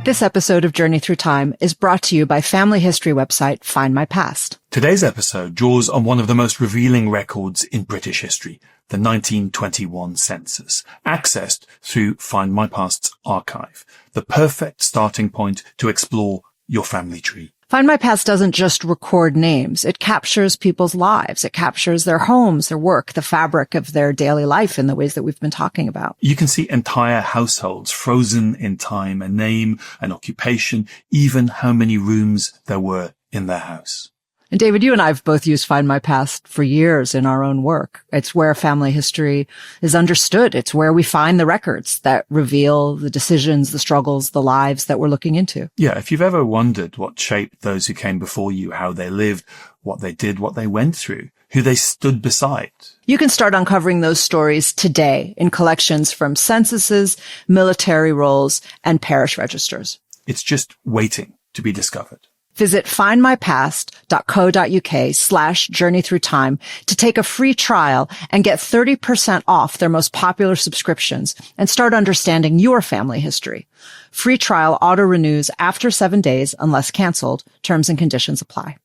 This episode of Journey Through Time is brought to you by family history website Find My Past. Today's episode draws on one of the most revealing records in British history, the 1921 census, accessed through Find My Past's archive, the perfect starting point to explore your family tree. Find My Past doesn't just record names. It captures people's lives. It captures their homes, their work, the fabric of their daily life in the ways that we've been talking about. You can see entire households frozen in time, a name, an occupation, even how many rooms there were in their house. And David, you and I have both used Find My Past for years in our own work. It's where family history is understood. It's where we find the records that reveal the decisions, the struggles, the lives that we're looking into. Yeah, if you've ever wondered what shaped those who came before you, how they lived, what they did, what they went through, who they stood beside. You can start uncovering those stories today in collections from censuses, military rolls, and parish registers. It's just waiting to be discovered. Visit findmypast.co.uk/journeythroughtime to take a free trial and get 30% off their most popular subscriptions and start understanding your family history. Free trial auto-renews after 7 days unless canceled. Terms and conditions apply.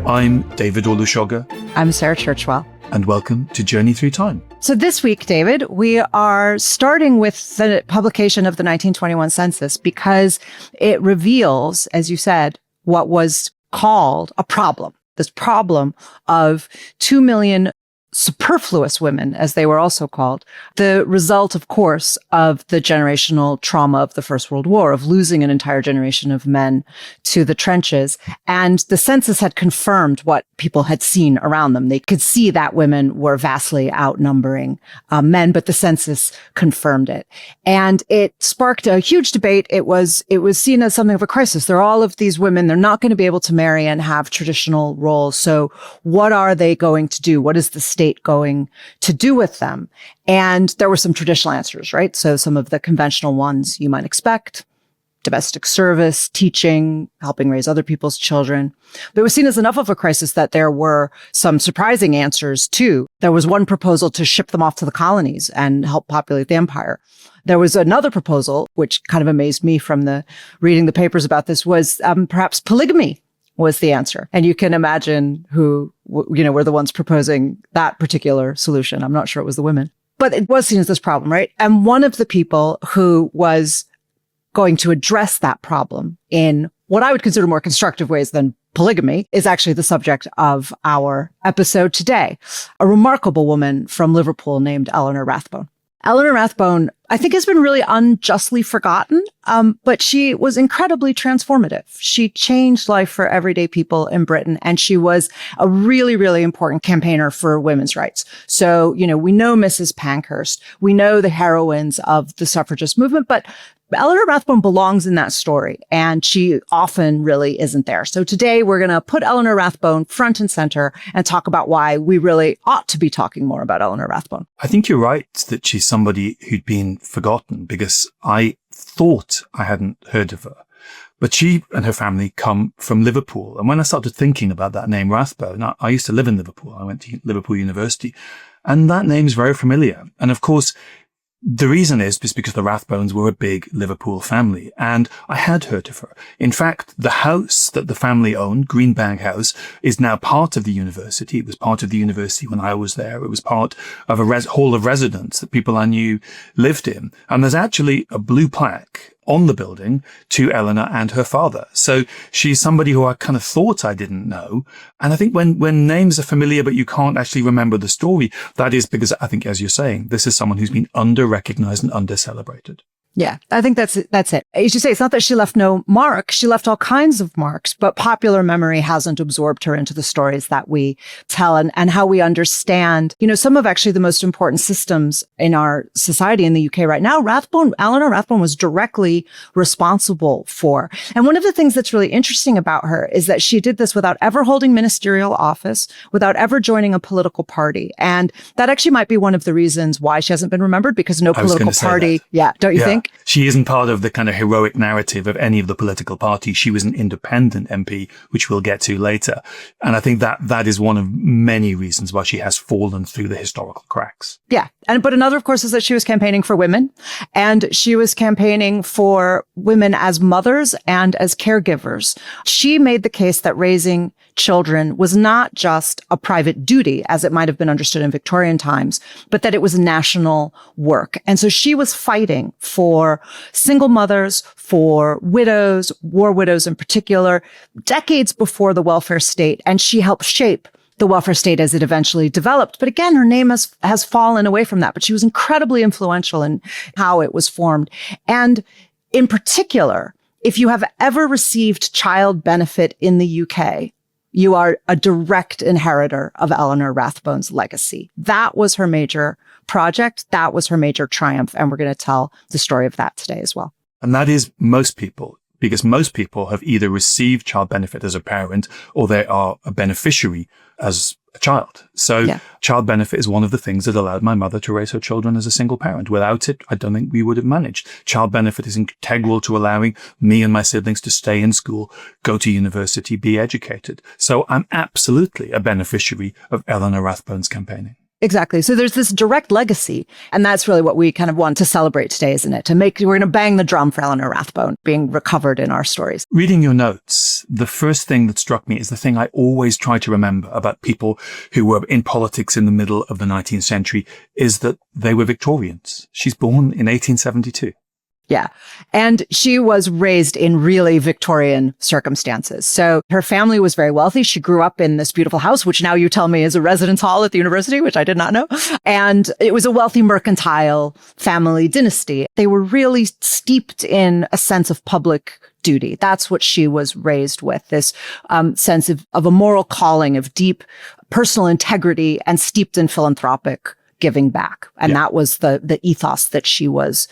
I'm David Olusoga. I'm Sarah Churchwell. And welcome to Journey Through Time. So this week, David, we are starting with the publication of the 1921 census because it reveals, as you said, what was called a problem. This problem of 2 million superfluous women, as they were also called, the result, of course, of the generational trauma of the First World War, of losing an entire generation of men to the trenches. And the census had confirmed what people had seen around them. They could see that women were vastly outnumbering men, but the census confirmed it. And it sparked a huge debate. It was seen as something of a crisis. There are all of these women. They're not going to be able to marry and have traditional roles. So what are they going to do? What is the state going to do with them? And there were some traditional answers, right? So some of the conventional ones you might expect: domestic service, teaching, helping raise other people's children. But it was seen as enough of a crisis that there were some surprising answers too. There was one proposal to ship them off to the colonies and help populate the empire. There was another proposal, which kind of amazed me from reading the papers about this, was perhaps polygamy was the answer. And you can imagine who, were the ones proposing that particular solution. I'm not sure it was the women, but it was seen as this problem, right? And one of the people who was going to address that problem in what I would consider more constructive ways than polygamy is actually the subject of our episode today. A remarkable woman from Liverpool named Eleanor Rathbone. Eleanor Rathbone, I think, has been really unjustly forgotten, but she was incredibly transformative. She changed life for everyday people in Britain, and she was a really, really important campaigner for women's rights. So, we know Mrs. Pankhurst. We know the heroines of the suffragist movement, but Eleanor Rathbone belongs in that story, and she often really isn't there. So today we're going to put Eleanor Rathbone front and center and talk about why we really ought to be talking more about Eleanor Rathbone. I think you're right that she's somebody who'd been forgotten, because I thought I hadn't heard of her. But she and her family come from Liverpool. And when I started thinking about that name, Rathbone, I used to live in Liverpool. I went to Liverpool University, and that name's very familiar. And of course, the reason is because the Rathbones were a big Liverpool family, and I had heard of her. In fact, the house that the family owned, Greenbank House, is now part of the university. It was part of the university when I was there. It was part of a hall of residence that people I knew lived in. And there's actually a blue plaque on the building to Eleanor and her father. So she's somebody who I kind of thought I didn't know. And I think when names are familiar, but you can't actually remember the story, that is because I think, as you're saying, this is someone who's been under-recognized and under-celebrated. Yeah, I think that's it. As you say, it's not that she left no mark. She left all kinds of marks, but popular memory hasn't absorbed her into the stories that we tell and how we understand, some of actually the most important systems in our society in the UK right now. Eleanor Rathbone was directly responsible for. And one of the things that's really interesting about her is that she did this without ever holding ministerial office, without ever joining a political party. And that actually might be one of the reasons why she hasn't been remembered, because no political party. Yeah. Don't you think? She isn't part of the kind of heroic narrative of any of the political parties. She was an independent MP, which we'll get to later. And I think that is one of many reasons why she has fallen through the historical cracks. Yeah. But another, of course, is that she was campaigning for women, and she was campaigning for women as mothers and as caregivers. She made the case that raising children was not just a private duty, as it might have been understood in Victorian times, but that it was national work. And so she was fighting for single mothers, for widows, war widows in particular, decades before the welfare state. And she helped shape the welfare state as it eventually developed. But again, her name has fallen away from that, but she was incredibly influential in how it was formed. And in particular, if you have ever received child benefit in the UK, you are a direct inheritor of Eleanor Rathbone's legacy. That was her major project. That was her major triumph. And we're going to tell the story of that today as well. And that is most people, because most people have either received child benefit as a parent or they are a beneficiary as a child. So child benefit is one of the things that allowed my mother to raise her children as a single parent. Without it, I don't think we would have managed. Child benefit is integral to allowing me and my siblings to stay in school, go to university, be educated. So I'm absolutely a beneficiary of Eleanor Rathbone's campaigning. Exactly. So there's this direct legacy. And that's really what we kind of want to celebrate today, isn't it? We're going to bang the drum for Eleanor Rathbone being recovered in our stories. Reading your notes, the first thing that struck me is the thing I always try to remember about people who were in politics in the middle of the 19th century is that they were Victorians. She's born in 1872. Yeah. And she was raised in really Victorian circumstances. So her family was very wealthy. She grew up in this beautiful house, which now you tell me is a residence hall at the university, which I did not know. And it was a wealthy mercantile family dynasty. They were really steeped in a sense of public duty. That's what she was raised with, this sense of a moral calling, of deep personal integrity and steeped in philanthropic giving back. And that was the ethos that she was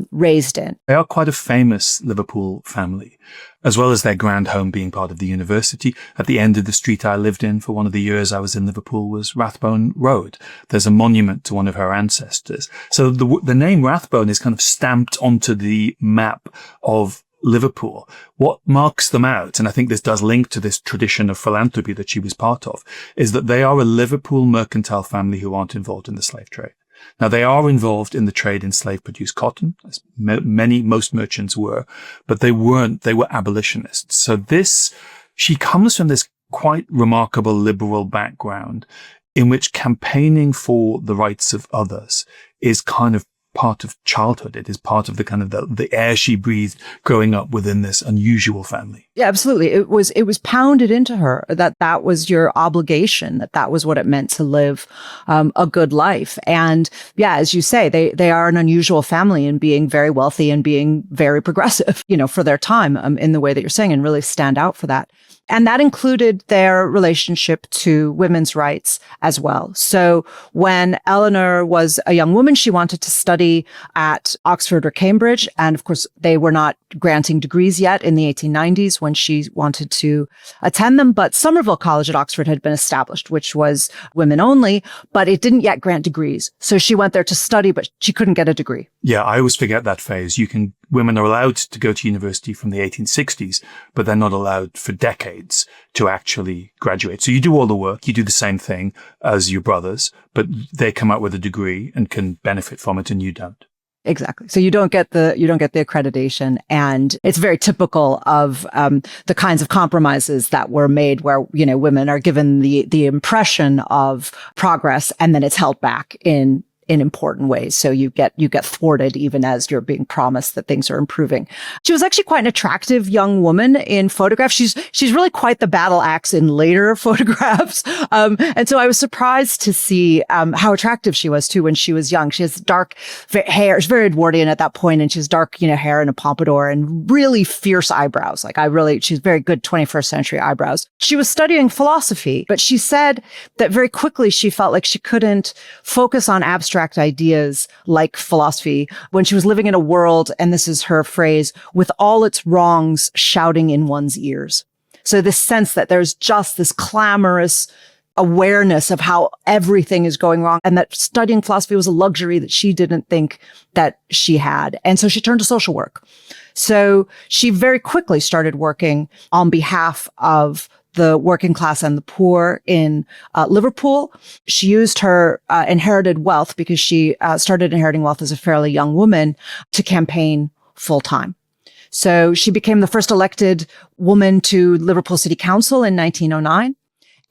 raised in. They are quite a famous Liverpool family, as well as their grand home being part of the university. At the end of the street I lived in for one of the years I was in Liverpool was Rathbone Road. There's a monument to one of her ancestors. So the name Rathbone is kind of stamped onto the map of Liverpool. What marks them out, and I think this does link to this tradition of philanthropy that she was part of, is that they are a Liverpool mercantile family who aren't involved in the slave trade. Now, they are involved in the trade in slave-produced cotton, as most merchants were, but they weren't. They were abolitionists. So she comes from this quite remarkable liberal background in which campaigning for the rights of others is kind of part of childhood. It is part of the kind of the air she breathed growing up within this unusual family. Yeah, absolutely. It was pounded into her that was your obligation, that was what it meant to live a good life. And yeah, as you say, they are an unusual family in being very wealthy and being very progressive, for their time in the way that you're saying, and really stand out for that. And that included their relationship to women's rights as well. So when Eleanor was a young woman, she wanted to study at Oxford or Cambridge. And of course, they were not granting degrees yet in the 1890s when she wanted to attend them. But Somerville College at Oxford had been established, which was women only, but it didn't yet grant degrees. So she went there to study, but she couldn't get a degree. Yeah, I always forget that phase. Women are allowed to go to university from the 1860s, but they're not allowed for decades to actually graduate. So you do all the work, you do the same thing as your brothers, but they come out with a degree and can benefit from it and you don't. Exactly. So you don't get the accreditation, and it's very typical of the kinds of compromises that were made where, women are given the impression of progress and then it's held back in important ways. So you get thwarted even as you're being promised that things are improving. She was actually quite an attractive young woman in photographs. She's really quite the battle axe in later photographs. And so I was surprised to see how attractive she was too when she was young. She has dark hair. She's very Edwardian at that point, and she has dark, hair and a pompadour and really fierce eyebrows. She's very good 21st century eyebrows. She was studying philosophy, but she said that very quickly she felt like she couldn't focus on abstract ideas like philosophy when she was living in a world, and this is her phrase, with all its wrongs shouting in one's ears. So this sense that there's just this clamorous awareness of how everything is going wrong and that studying philosophy was a luxury that she didn't think that she had. And so she turned to social work. So she very quickly started working on behalf of the working class and the poor in Liverpool. She used her inherited wealth, because she started inheriting wealth as a fairly young woman, to campaign full time. So she became the first elected woman to Liverpool City Council in 1909.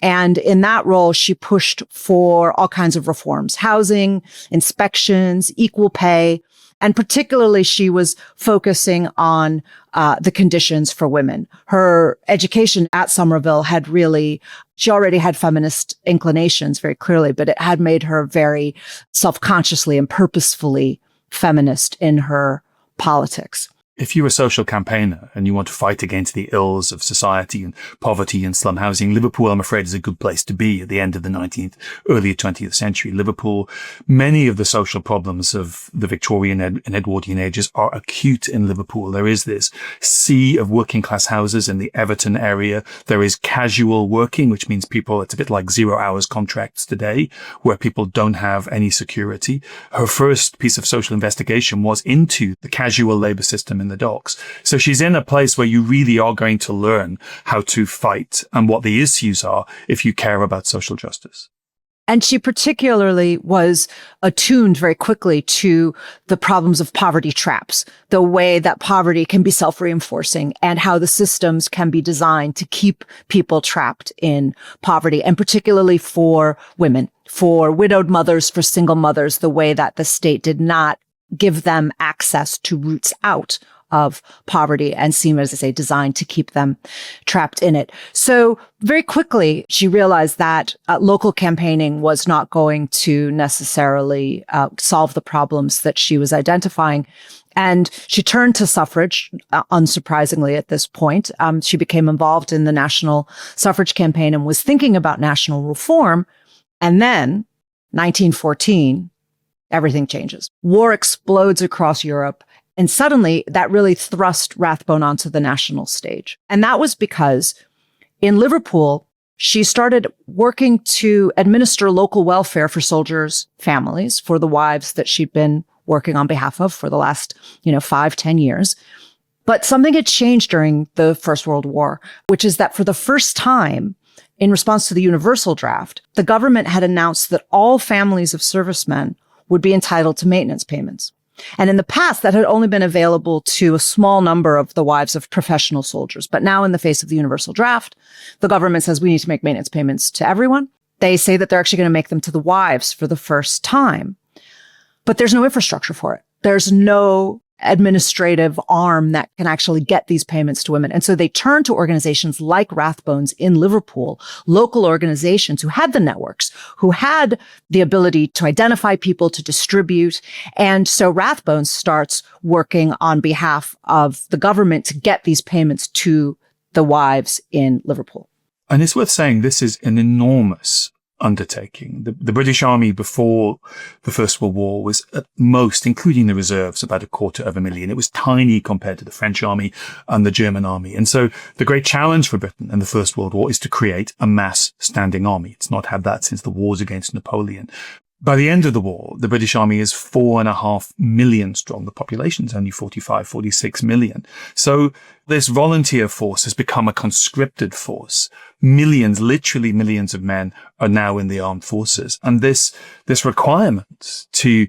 And in that role, she pushed for all kinds of reforms: housing, inspections, equal pay. And particularly, she was focusing on the conditions for women. Her education at Somerville she already had feminist inclinations very clearly, but it had made her very self-consciously and purposefully feminist in her politics. If you're a social campaigner and you want to fight against the ills of society and poverty and slum housing, Liverpool, I'm afraid, is a good place to be at the end of the 19th, early 20th century. Liverpool, many of the social problems of the Victorian and Edwardian ages are acute in Liverpool. There is this sea of working class houses in the Everton area. There is casual working, which means it's a bit like 0 hours contracts today, where people don't have any security. Her first piece of social investigation was into the casual labor system in the docks. So she's in a place where you really are going to learn how to fight and what the issues are if you care about social justice. And she particularly was attuned very quickly to the problems of poverty traps, the way that poverty can be self-reinforcing and how the systems can be designed to keep people trapped in poverty, and particularly for women, for widowed mothers, for single mothers, the way that the state did not give them access to routes out of poverty and seem, as I say, designed to keep them trapped in it. So very quickly, she realized that local campaigning was not going to necessarily solve the problems that she was identifying. And she turned to suffrage, unsurprisingly at this point. She became involved in the national suffrage campaign and was thinking about national reform. And then, 1914, everything changes. War explodes across Europe. And suddenly that really thrust Rathbone onto the national stage. And that was because in Liverpool, she started working to administer local welfare for soldiers' families, for the wives that she'd been working on behalf of for the last, 5-10 years. But something had changed during the First World War, which is that for the first time, in response to the Universal Draft, the government had announced that all families of servicemen would be entitled to maintenance payments. And in the past, that had only been available to a small number of the wives of professional soldiers. But now, in the face of the Universal Draft, the government says we need to make maintenance payments to everyone. They say that they're actually going to make them to the wives for the first time. But there's no infrastructure for it. There's no administrative arm that can actually get these payments to women. And so they turned to organizations like Rathbone's in Liverpool, local organizations who had the networks, who had the ability to identify people, to distribute. And so Rathbone starts working on behalf of the government to get these payments to the wives in Liverpool. And it's worth saying this is an enormous undertaking. The British Army before the First World War was at most, including the reserves, about 250,000. It was tiny compared to the French Army and the German Army. And so the great challenge for Britain in the First World War is to create a mass standing army. It's not had that since the wars against Napoleon. By the end of the war, the British Army is 4.5 million strong. The population is only 45, 46 million. So this volunteer force has become a conscripted force. Millions, literally millions of men are now in the armed forces. And this requirement to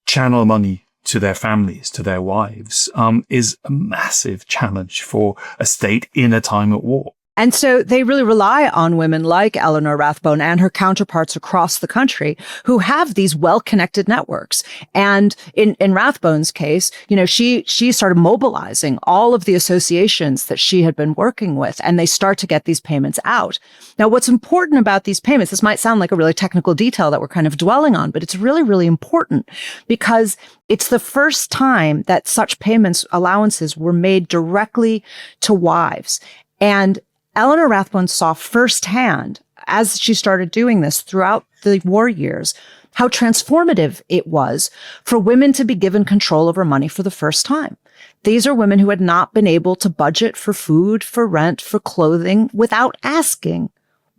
channel money to their families, to their wives, is a massive challenge for a state in a time of war. And so they really rely on women like Eleanor Rathbone and her counterparts across the country who have these well-connected networks. And in Rathbone's case, she started mobilizing all of the associations that she had been working with, and they start to get these payments out. Now, what's important about these payments, this might sound like a really technical detail that we're kind of dwelling on, but it's really, really important because it's the first time that such payments, allowances, were made directly to wives. And Eleanor Rathbone saw firsthand, as she started doing this throughout the war years, how transformative it was for women to be given control over money for the first time. These are women who had not been able to budget for food, for rent, for clothing without asking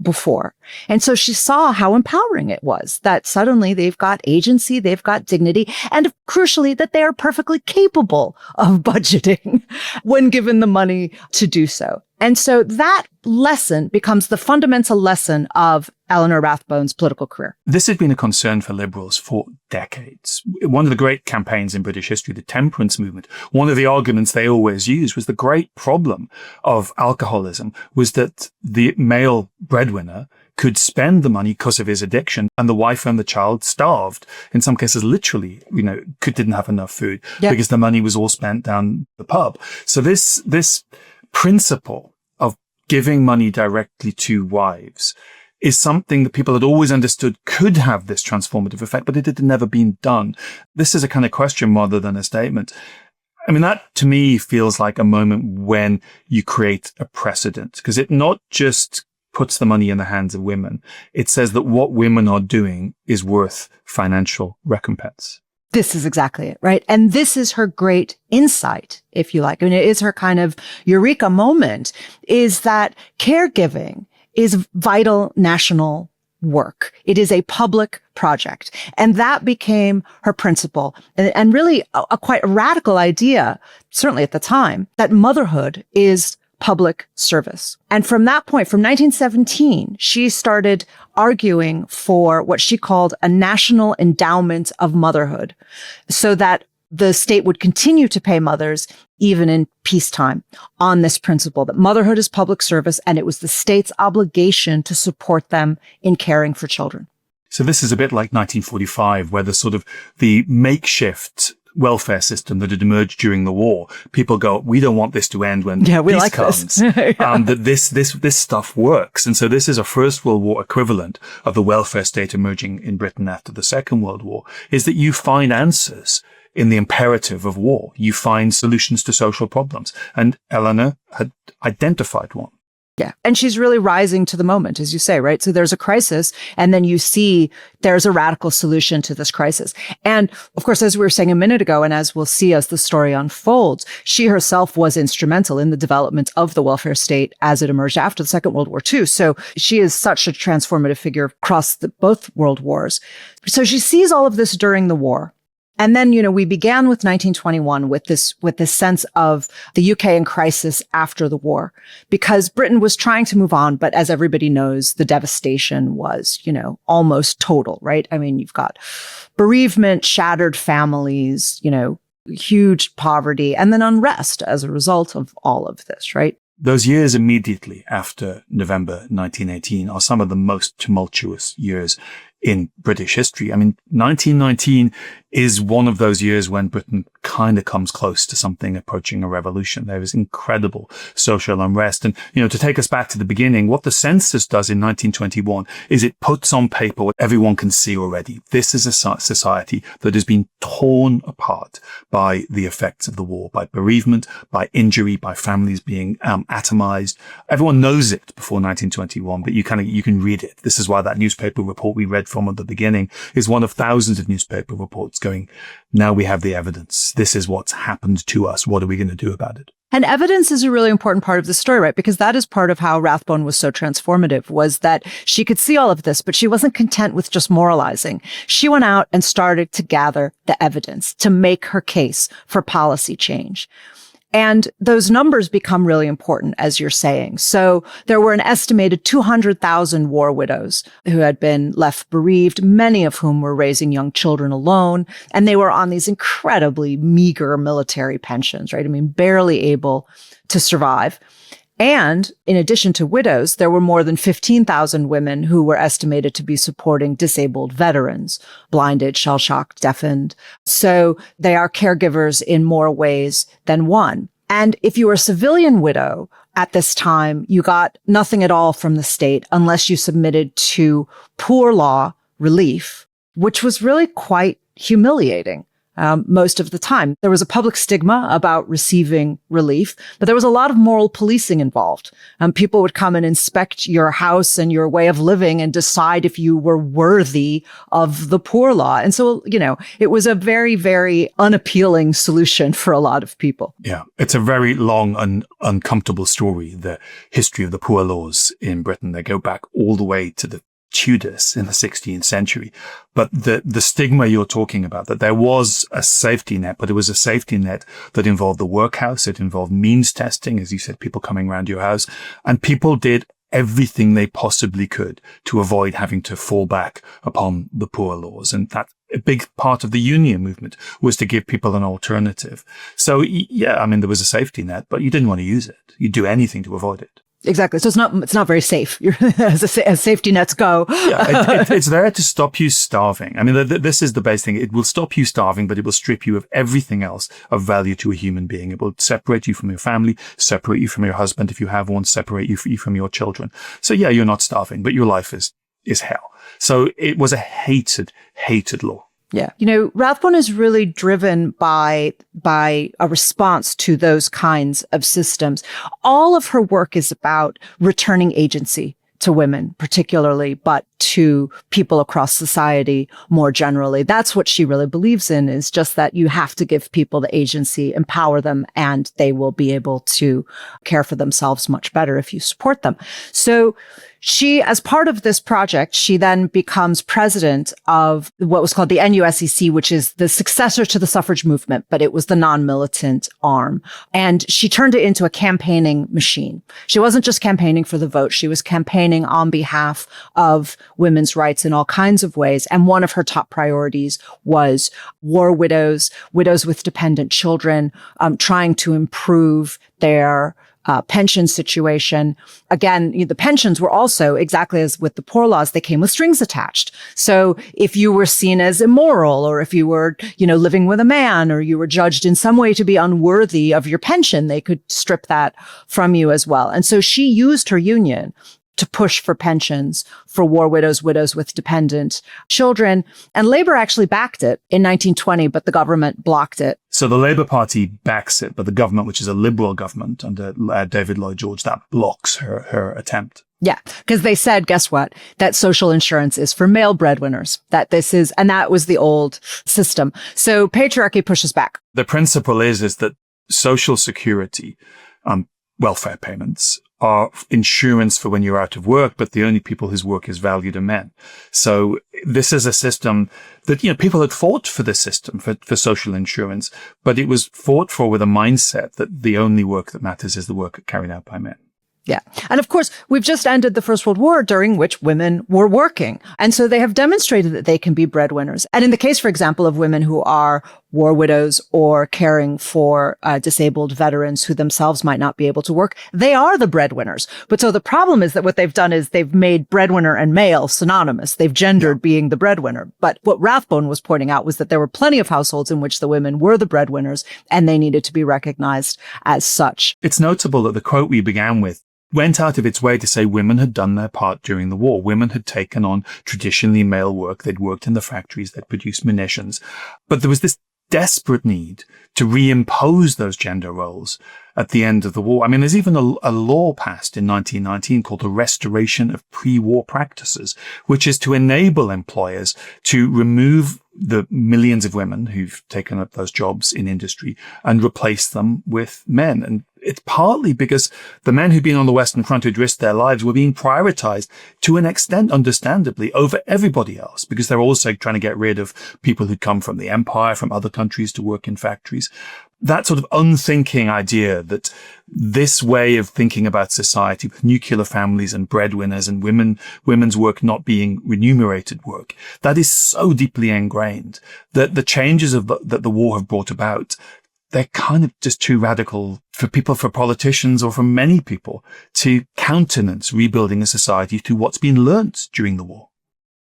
before. And so she saw how empowering it was that suddenly they've got agency, they've got dignity, and crucially, that they are perfectly capable of budgeting when given the money to do so. And so that lesson becomes the fundamental lesson of Eleanor Rathbone's political career. This had been a concern for Liberals for decades. One of the great campaigns in British history, the temperance movement, one of the arguments they always used was the great problem of alcoholism was that the male breadwinner could spend the money because of his addiction, and the wife and the child starved. In some cases, literally, didn't have enough food because the money was all spent down the pub. So this principle of giving money directly to wives is something that people had always understood could have this transformative effect, but it had never been done. This is a kind of question rather than a statement. I mean, that to me feels like a moment when you create a precedent, because it not just puts the money in the hands of women. It says that what women are doing is worth financial recompense. This is exactly it, right? And this is her great insight, if you like. I mean, it is her kind of eureka moment, is that caregiving is vital national work. It is a public project. And that became her principle. And really a quite radical idea, certainly at the time, that motherhood is public service. And from that point, from 1917, she started arguing for what she called a national endowment of motherhood, so that the state would continue to pay mothers even in peacetime on this principle that motherhood is public service and it was the state's obligation to support them in caring for children. So this is a bit like 1945, where the makeshift welfare system that had emerged during the war, people go, we don't want this to end when peace comes. That this stuff works. And so this is a First World War equivalent of the welfare state emerging in Britain after the Second World War, is that you find answers in the imperative of war. You find solutions to social problems. And Eleanor had identified one. Yeah. And she's really rising to the moment, as you say, right? So there's a crisis, and then you see there's a radical solution to this crisis. And of course, as we were saying a minute ago, and as we'll see as the story unfolds, she herself was instrumental in the development of the welfare state as it emerged after the Second World War too. So she is such a transformative figure across both world wars. So she sees all of this during the war. And then, we began with 1921 with this sense of the UK in crisis after the war, because Britain was trying to move on. But as everybody knows, the devastation was, almost total, right? I mean, you've got bereavement, shattered families, huge poverty, and then unrest as a result of all of this, right? Those years immediately after November 1918 are some of the most tumultuous years in British history. I mean, 1919 is one of those years when Britain kind of comes close to something approaching a revolution. There is incredible social unrest. And, to take us back to the beginning, what the census does in 1921 is it puts on paper what everyone can see already. This is a society that has been torn apart by the effects of the war, by bereavement, by injury, by families being atomized. Everyone knows it before 1921, but you can read it. This is why that newspaper report we read from at the beginning is one of thousands of newspaper reports going, now we have the evidence. This is what's happened to us. What are we going to do about it? And evidence is a really important part of the story, right? Because that is part of how Rathbone was so transformative, was that she could see all of this, but she wasn't content with just moralizing. She went out and started to gather the evidence to make her case for policy change. And those numbers become really important, as you're saying. So there were an estimated 200,000 war widows who had been left bereaved, many of whom were raising young children alone. And they were on these incredibly meager military pensions, right? I mean, barely able to survive. And in addition to widows, there were more than 15,000 women who were estimated to be supporting disabled veterans, blinded, shell-shocked, deafened. So they are caregivers in more ways than one. And if you were a civilian widow at this time, you got nothing at all from the state unless you submitted to poor law relief, which was really quite humiliating. most of the time. There was a public stigma about receiving relief, but there was a lot of moral policing involved. People would come and inspect your house and your way of living and decide if you were worthy of the poor law. And so, it was a very, very unappealing solution for a lot of people. Yeah, it's a very long and uncomfortable story, the history of the poor laws in Britain. They go back all the way to the Tudors in the 16th century. But the stigma you're talking about, that there was a safety net, but it was a safety net that involved the workhouse. It involved means testing, as you said, people coming around your house, and people did everything they possibly could to avoid having to fall back upon the poor laws. And that a big part of the union movement was to give people an alternative. So yeah, there was a safety net, but you didn't want to use it. You'd do anything to avoid it. Exactly. So it's not very safe. As safety nets go. Yeah, it's there to stop you starving. This is the base thing. It will stop you starving, but it will strip you of everything else of value to a human being. It will separate you from your family, separate you from your husband if you have one, separate you from your children. So yeah, you're not starving, but your life is hell. So it was a hated law. Yeah. Rathbone is really driven by a response to those kinds of systems. All of her work is about returning agency to women, particularly, but to people across society more generally. That's what she really believes in, is just that you have to give people the agency, empower them, and they will be able to care for themselves much better if you support them. So she, as part of this project, she then becomes president of what was called the NUSEC, which is the successor to the suffrage movement, but it was the non-militant arm. And she turned it into a campaigning machine. She wasn't just campaigning for the vote. She was campaigning on behalf of women's rights in all kinds of ways. And one of her top priorities was war widows, widows with dependent children, trying to improve their pension situation. Again, the pensions were also, exactly as with the poor laws, they came with strings attached. So if you were seen as immoral, or if you were, living with a man, or you were judged in some way to be unworthy of your pension, they could strip that from you as well. And so she used her union to push for pensions for war widows, widows with dependent children. And Labour actually backed it in 1920, but the government blocked it. So the Labour Party backs it, but the government, which is a Liberal government under David Lloyd George, that blocks her attempt. Yeah, because they said, guess what? That social insurance is for male breadwinners. And that was the old system. So patriarchy pushes back. The principle is that social security, welfare payments are insurance for when you're out of work, but the only people whose work is valued are men. So this is a system that, people had fought for this system, for social insurance, but it was fought for with a mindset that the only work that matters is the work carried out by men. Yeah. And of course, we've just ended the First World War, during which women were working. And so they have demonstrated that they can be breadwinners. And in the case, for example, of women who are war widows or caring for disabled veterans who themselves might not be able to work, they are the breadwinners. But so the problem is that what they've done is they've made breadwinner and male synonymous. They've gendered being the breadwinner. But what Rathbone was pointing out was that there were plenty of households in which the women were the breadwinners, and they needed to be recognized as such. It's notable that the quote we began with went out of its way to say women had done their part during the war. Women had taken on traditionally male work. They'd worked in the factories. They'd produced munitions. But there was this desperate need to reimpose those gender roles at the end of the war. There's even a law passed in 1919 called the Restoration of Pre-War Practices, which is to enable employers to remove the millions of women who've taken up those jobs in industry and replace them with men. And it's partly because the men who'd been on the Western Front who'd risked their lives were being prioritized to an extent, understandably, over everybody else, because they're also trying to get rid of people who'd come from the empire, from other countries to work in factories. That sort of unthinking idea that this way of thinking about society with nuclear families and breadwinners and women's work not being remunerated work, that is so deeply ingrained that the changes that the war have brought about, they're kind of just too radical for politicians, or for many people to countenance rebuilding a society through what's been learnt during the war.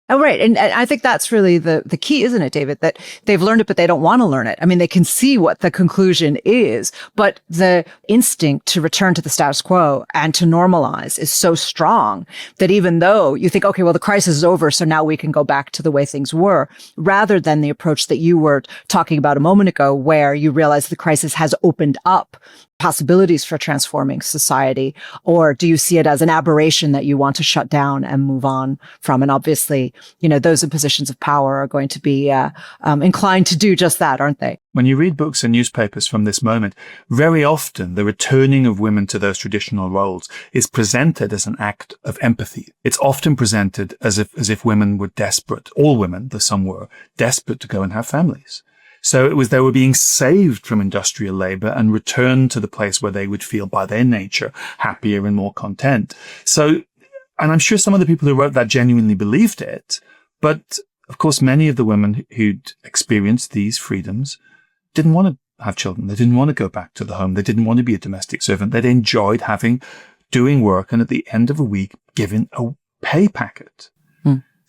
Oh, right. And I think that's really the key, isn't it, David? That they've learned it, but they don't want to learn it. I mean, they can see what the conclusion is, but the instinct to return to the status quo and to normalize is so strong that even though you think, okay, well, the crisis is over, so now we can go back to the way things were, rather than the approach that you were talking about a moment ago, where you realize the crisis has opened up possibilities for transforming society? Or do you see it as an aberration that you want to shut down and move on from? And obviously, those in positions of power are going to be inclined to do just that, aren't they? When you read books and newspapers from this moment, very often the returning of women to those traditional roles is presented as an act of empathy. It's often presented as if women were desperate. All women, though some were, desperate to go and have families. So it was they were being saved from industrial labor and returned to the place where they would feel by their nature happier and more content. So, and I'm sure some of the people who wrote that genuinely believed it. But of course, many of the women who'd experienced these freedoms didn't want to have children. They didn't want to go back to the home. They didn't want to be a domestic servant. They'd enjoyed doing work and at the end of a week, given a pay packet.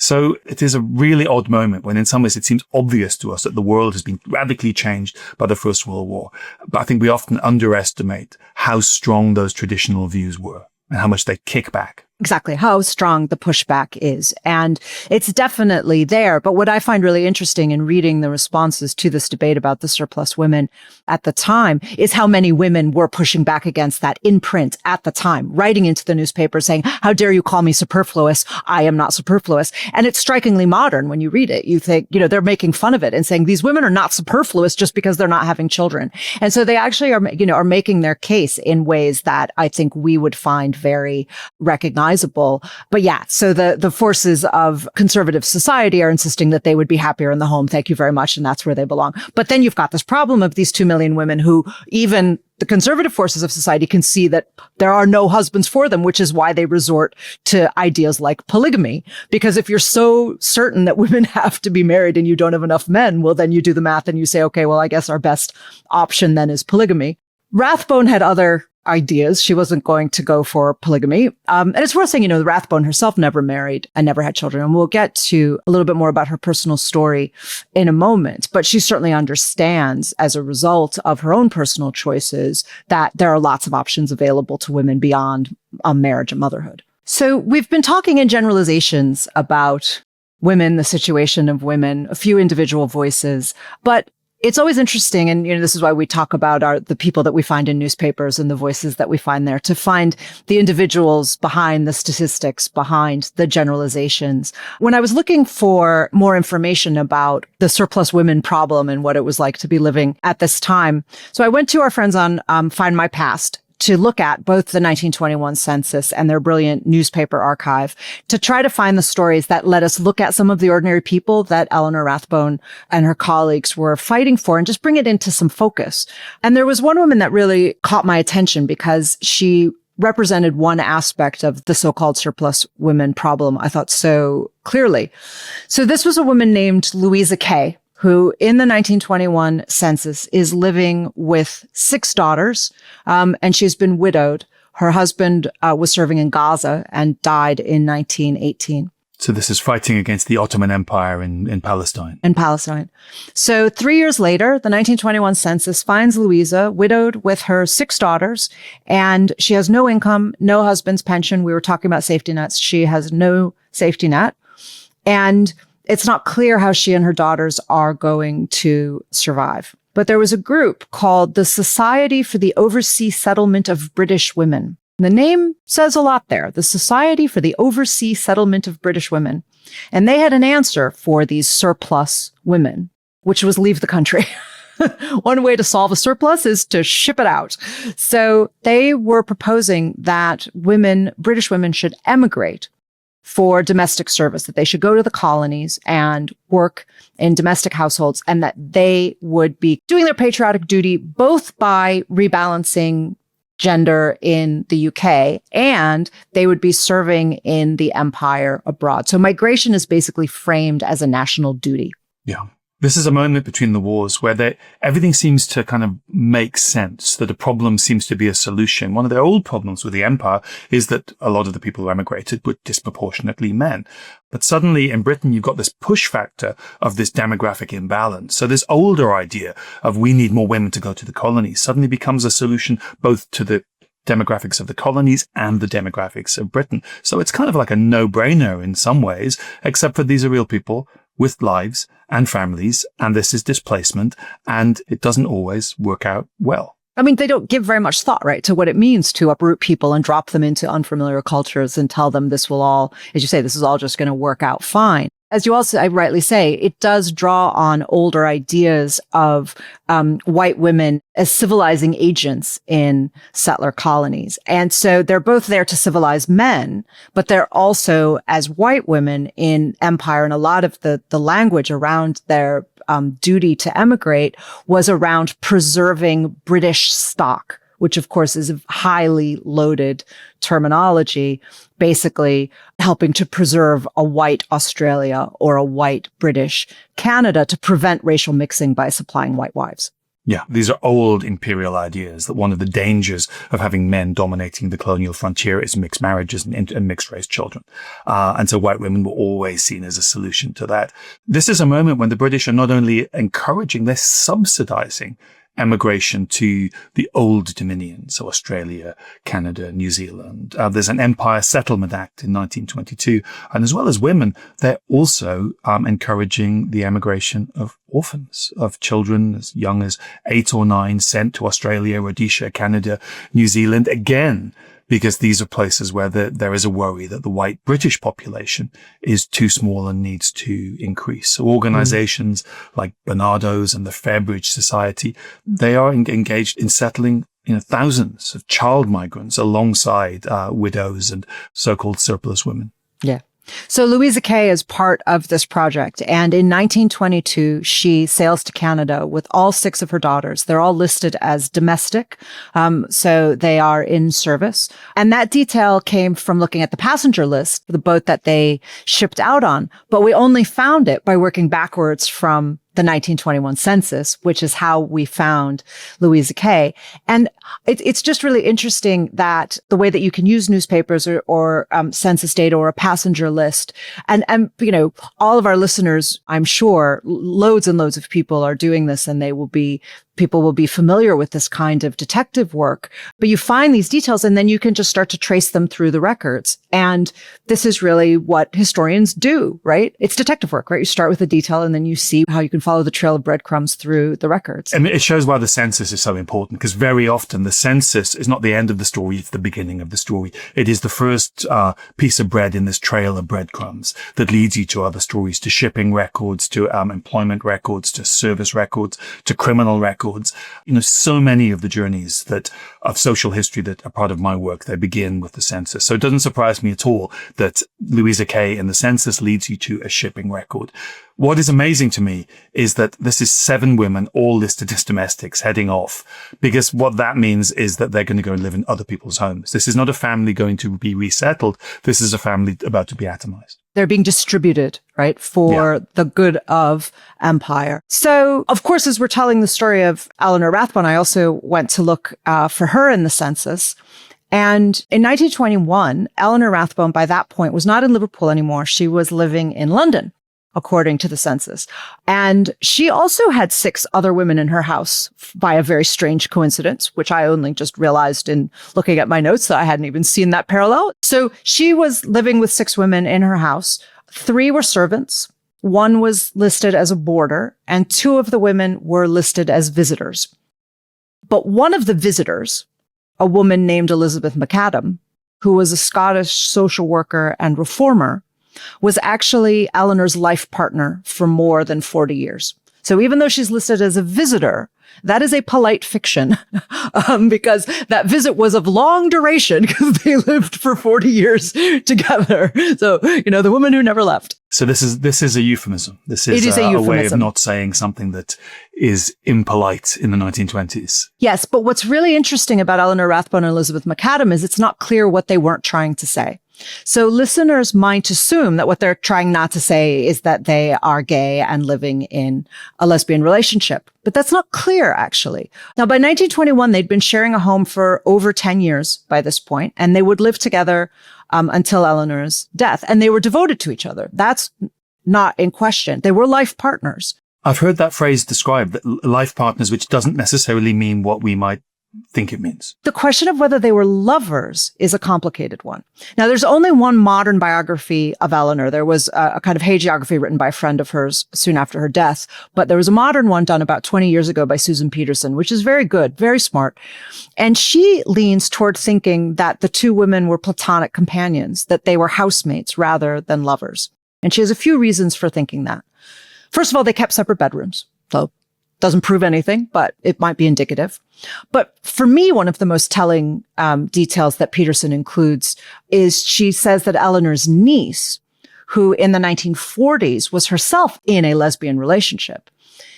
So it is a really odd moment when in some ways it seems obvious to us that the world has been radically changed by the First World War. But I think we often underestimate how strong those traditional views were and how much they kick back. Exactly how strong the pushback is. And it's definitely there. But what I find really interesting in reading the responses to this debate about the surplus women at the time is how many women were pushing back against that in print at the time, writing into the newspaper saying, how dare you call me superfluous? I am not superfluous. And it's strikingly modern when you read it. You think, they're making fun of it and saying these women are not superfluous just because they're not having children. And so they actually are making their case in ways that I think we would find very recognizable. But yeah, so the forces of conservative society are insisting that they would be happier in the home. Thank you very much. And that's where they belong. But then you've got this problem of these 2 million women who even the conservative forces of society can see that there are no husbands for them, which is why they resort to ideas like polygamy. Because if you're so certain that women have to be married and you don't have enough men, well, then you do the math and you say, okay, well, I guess our best option then is polygamy. Rathbone had other ideas. She wasn't going to go for polygamy. And it's worth saying, Rathbone herself never married and never had children. And we'll get to a little bit more about her personal story in a moment. But she certainly understands, as a result of her own personal choices, that there are lots of options available to women beyond marriage and motherhood. So we've been talking in generalizations about women, the situation of women, a few individual voices, but it's always interesting, and this is why we talk about the people that we find in newspapers and the voices that we find there, to find the individuals behind the statistics, behind the generalizations. When I was looking for more information about the surplus women problem and what it was like to be living at this time, so I went to our friends on Find My Past to look at both the 1921 census and their brilliant newspaper archive to try to find the stories that let us look at some of the ordinary people that Eleanor Rathbone and her colleagues were fighting for and just bring it into some focus. And there was one woman that really caught my attention because she represented one aspect of the so-called surplus women problem, I thought, so clearly. So this was a woman named Louisa Kay, who in the 1921 census is living with 6 daughters, and she's been widowed. Her husband was serving in Gaza and died in 1918. So this is fighting against the Ottoman Empire in Palestine. In Palestine. So 3 years later, the 1921 census finds Louisa widowed with her 6 daughters, and she has no income, no husband's pension. We were talking about safety nets. She has no safety net. And it's not clear how she and her daughters are going to survive. But there was a group called the Society for the Overseas Settlement of British Women. The name says a lot there, the Society for the Overseas Settlement of British Women. And they had an answer for these surplus women, which was leave the country. One way to solve a surplus is to ship it out. So they were proposing that British women should emigrate for domestic service, that they should go to the colonies and work in domestic households, and that they would be doing their patriotic duty both by rebalancing gender in the UK, and they would be serving in the empire abroad. So migration is basically framed as a national duty. Yeah. This is a moment between the wars where everything seems to kind of make sense, that a problem seems to be a solution. One of the old problems with the empire is that a lot of the people who emigrated were disproportionately men. But suddenly in Britain, you've got this push factor of this demographic imbalance. So this older idea of we need more women to go to the colonies suddenly becomes a solution both to the demographics of the colonies and the demographics of Britain. So it's kind of like a no-brainer in some ways, except for these are real people with lives and families, and this is displacement, and it doesn't always work out well. I mean, they don't give very much thought, right, to what it means to uproot people and drop them into unfamiliar cultures and tell them this will all, as you say, this is all just going to work out fine. As you also rightly say, it does draw on older ideas of white women as civilizing agents in settler colonies. And so they're both there to civilize men, but they're also as white women in empire. And a lot of the language around their duty to emigrate was around preserving British stock, which of course is a highly loaded terminology, basically helping to preserve a white Australia or a white British Canada to prevent racial mixing by supplying white wives. Yeah, these are old imperial ideas that one of the dangers of having men dominating the colonial frontier is mixed marriages and mixed race children. And so white women were always seen as a solution to that. This is a moment when the British are not only encouraging, they're subsidizing emigration to the old dominions, so Australia, Canada, New Zealand. There's an Empire Settlement Act in 1922. And as well as women, they're also encouraging the emigration of orphans, of children as young as 8 or 9 sent to Australia, Rhodesia, Canada, New Zealand, again, because these are places where there is a worry that the white British population is too small and needs to increase. So organizations like Barnardo's and the Fairbridge Society, they are engaged in settling thousands of child migrants alongside widows and so-called surplus women. Yeah. So Louisa Kay is part of this project. And in 1922, she sails to Canada with all 6 of her daughters. They're all listed as domestic. So they are in service. And that detail came from looking at the passenger list, the boat that they shipped out on. But we only found it by working backwards from the 1921 census, which is how we found Louisa Kay. And it's just really interesting that the way that you can use newspapers or census data or a passenger list. And, all of our listeners, I'm sure loads and loads of people are doing this, and people will be familiar with this kind of detective work, but you find these details and then you can just start to trace them through the records. And this is really what historians do, right? It's detective work, right? You start with a detail and then you see how you can follow the trail of breadcrumbs through the records. I mean, it shows why the census is so important, because very often the census is not the end of the story, it's the beginning of the story. It is the first piece of bread in this trail of breadcrumbs that leads you to other stories, to shipping records, to employment records, to service records, to criminal records. So many of the journeys of social history that are part of my work, they begin with the census. So it doesn't surprise me at all that Louisa Kay in the census leads you to a shipping record. What is amazing to me is that this is 7 women, all listed as domestics, heading off, because what that means is that they're going to go and live in other people's homes. This is not a family going to be resettled. This is a family about to be atomized. They're being distributed, right, for the good of empire. So, of course, as we're telling the story of Eleanor Rathbone, I also went to look for her in the census. And in 1921, Eleanor Rathbone, by that point, was not in Liverpool anymore. She was living in London, according to the census. And she also had 6 other women in her house by a very strange coincidence, which I only just realized in looking at my notes that I hadn't even seen that parallel. So she was living with 6 women in her house. 3 were servants. 1 was listed as a boarder, and 2 of the women were listed as visitors. But one of the visitors, a woman named Elizabeth McAdam, who was a Scottish social worker and reformer, was actually Eleanor's life partner for more than 40 years. So even though she's listed as a visitor, that is a polite fiction because that visit was of long duration because they lived for 40 years together. So, the woman who never left. So this is a euphemism. This is a way of not saying something that is impolite in the 1920s. Yes, but what's really interesting about Eleanor Rathbone and Elizabeth McAdam is it's not clear what they weren't trying to say. So listeners might assume that what they're trying not to say is that they are gay and living in a lesbian relationship. But that's not clear, actually. Now, by 1921, they'd been sharing a home for over 10 years by this point, and they would live together until Eleanor's death. And they were devoted to each other. That's not in question. They were life partners. I've heard that phrase described, that life partners, which doesn't necessarily mean what we might think it means. The question of whether they were lovers is a complicated one. Now, there's only one modern biography of Eleanor. There was a kind of hagiography written by a friend of hers soon after her death, but there was a modern one done about 20 years ago by Susan Peterson, which is very good, very smart. And she leans toward thinking that the two women were platonic companions, that they were housemates rather than lovers. And she has a few reasons for thinking that. First of all, they kept separate bedrooms. So doesn't prove anything, but it might be indicative. But for me, one of the most telling details that Peterson includes is she says that Eleanor's niece, who in the 1940s was herself in a lesbian relationship,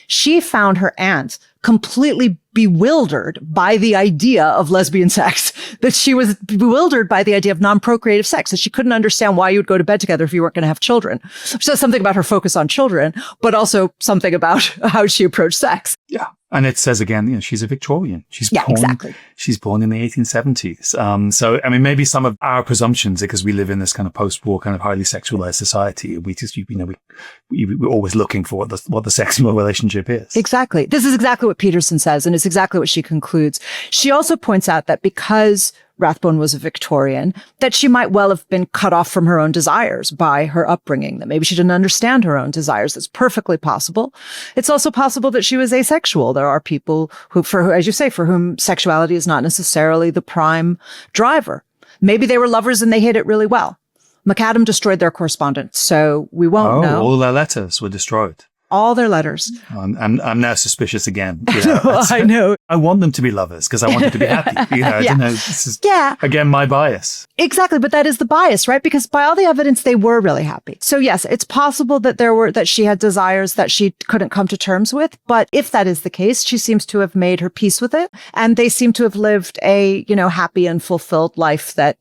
she found her aunt completely bewildered by the idea of lesbian sex, that she was bewildered by the idea of non-procreative sex, that she couldn't understand why you would go to bed together if you weren't going to have children. Which says something about her focus on children, but also something about how she approached sex. Yeah. And it says again, she's a Victorian. Exactly. She's born in the 1870s. So, I mean, maybe some of our presumptions, because we live in this kind of post-war, kind of highly sexualized society, we just, we're always looking for what the sexual relationship is. Exactly. This is exactly what Peterson says, and it's exactly what she concludes. She also points out that because Rathbone was a Victorian, that she might well have been cut off from her own desires by her upbringing, that maybe she didn't understand her own desires. That's perfectly possible. It's also possible that she was asexual. There are people as you say, for whom sexuality is not necessarily the prime driver. Maybe they were lovers and they hid it really well. McAdam destroyed their correspondence, so we won't know. All their letters were destroyed. All their letters. I'm now suspicious again. I know. I want them to be lovers because I want them to be happy. I don't know. This is, again, my bias. Exactly. But that is the bias, right? Because by all the evidence, they were really happy. So yes, it's possible that that she had desires that she couldn't come to terms with. But if that is the case, she seems to have made her peace with it. And they seem to have lived a, happy and fulfilled life that,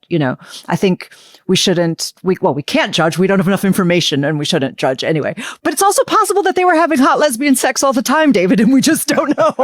I think we can't judge. We don't have enough information and we shouldn't judge anyway. But it's also possible that they were having hot lesbian sex all the time, David, and we just don't know.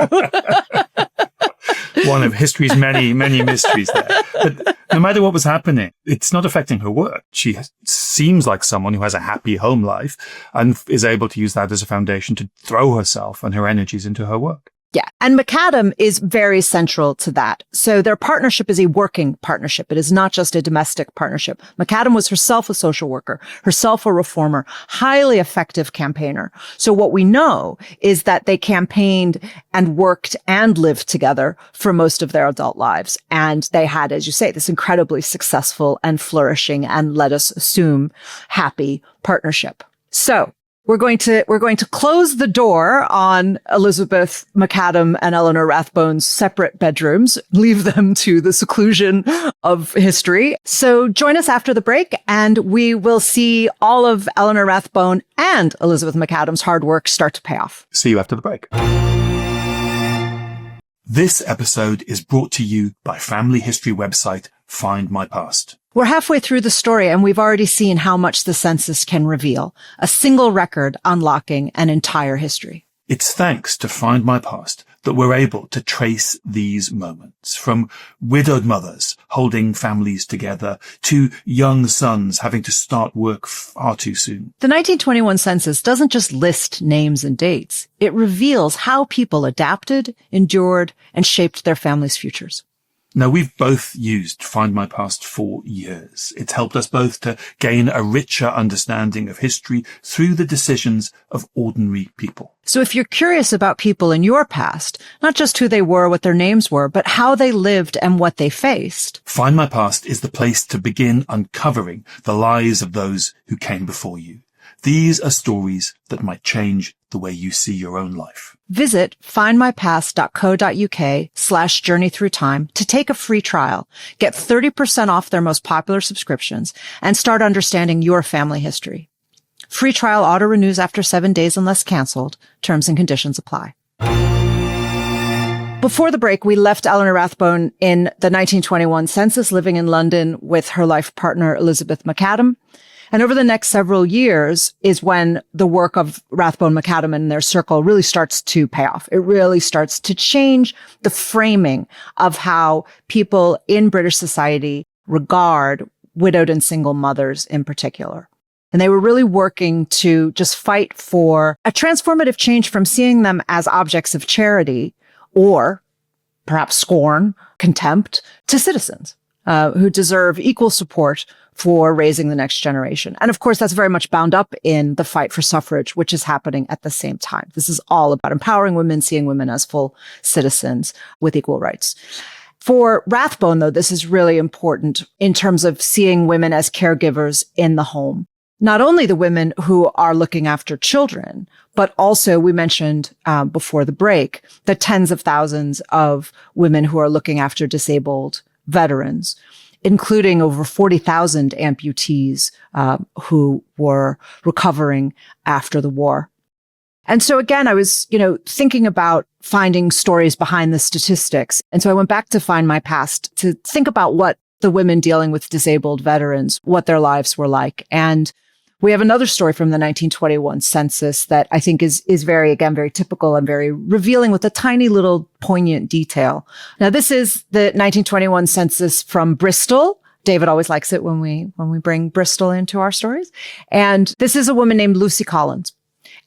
One of history's many, many mysteries there. But no matter what was happening, it's not affecting her work. She seems like someone who has a happy home life and is able to use that as a foundation to throw herself and her energies into her work. Yeah. And McAdam is very central to that. So their partnership is a working partnership. It is not just a domestic partnership. McAdam was herself a social worker, herself a reformer, highly effective campaigner. So what we know is that they campaigned and worked and lived together for most of their adult lives. And they had, as you say, this incredibly successful and flourishing and, let us assume, happy partnership. So we're going to close the door on Elizabeth McAdam and Eleanor Rathbone's separate bedrooms, leave them to the seclusion of history. So join us after the break and we will see all of Eleanor Rathbone and Elizabeth McAdam's hard work start to pay off. See you after the break. This episode is brought to you by family history website Find My Past. We're halfway through the story and we've already seen how much the census can reveal, a single record unlocking an entire history. It's thanks to Find My Past that we're able to trace these moments, from widowed mothers holding families together to young sons having to start work far too soon. The 1921 census doesn't just list names and dates. It reveals how people adapted, endured, and shaped their families' futures. Now, we've both used Find My Past for years. It's helped us both to gain a richer understanding of history through the decisions of ordinary people. So if you're curious about people in your past, not just who they were, what their names were, but how they lived and what they faced, Find My Past is the place to begin uncovering the lives of those who came before you. These are stories that might change the way you see your own life. Visit findmypast.co.uk/journeythroughtime to take a free trial, get 30% off their most popular subscriptions, and start understanding your family history. Free trial auto-renews after 7 days unless canceled. Terms and conditions apply. Before the break, we left Eleanor Rathbone in the 1921 census, living in London with her life partner, Elizabeth McAdam. And over the next several years is when the work of Rathbone, McAdam, and their circle really starts to pay off. It really starts to change the framing of how people in British society regard widowed and single mothers in particular. And they were really working to just fight for a transformative change from seeing them as objects of charity or perhaps scorn, contempt, to citizens who deserve equal support for raising the next generation. And of course, that's very much bound up in the fight for suffrage, which is happening at the same time. This is all about empowering women, seeing women as full citizens with equal rights. For Rathbone, though, this is really important in terms of seeing women as caregivers in the home. Not only the women who are looking after children, but also we mentioned before the break, the tens of thousands of women who are looking after disabled veterans, including over 40,000 amputees who were recovering after the war. And so again, I was, thinking about finding stories behind the statistics. And so I went back to find my past to think about what the women dealing with disabled veterans, what their lives were like. And we have another story from the 1921 census that I think is very typical and very revealing with a tiny little poignant detail. Now, this is the 1921 census from Bristol. David always likes it when we bring Bristol into our stories. And this is a woman named Lucy Collins.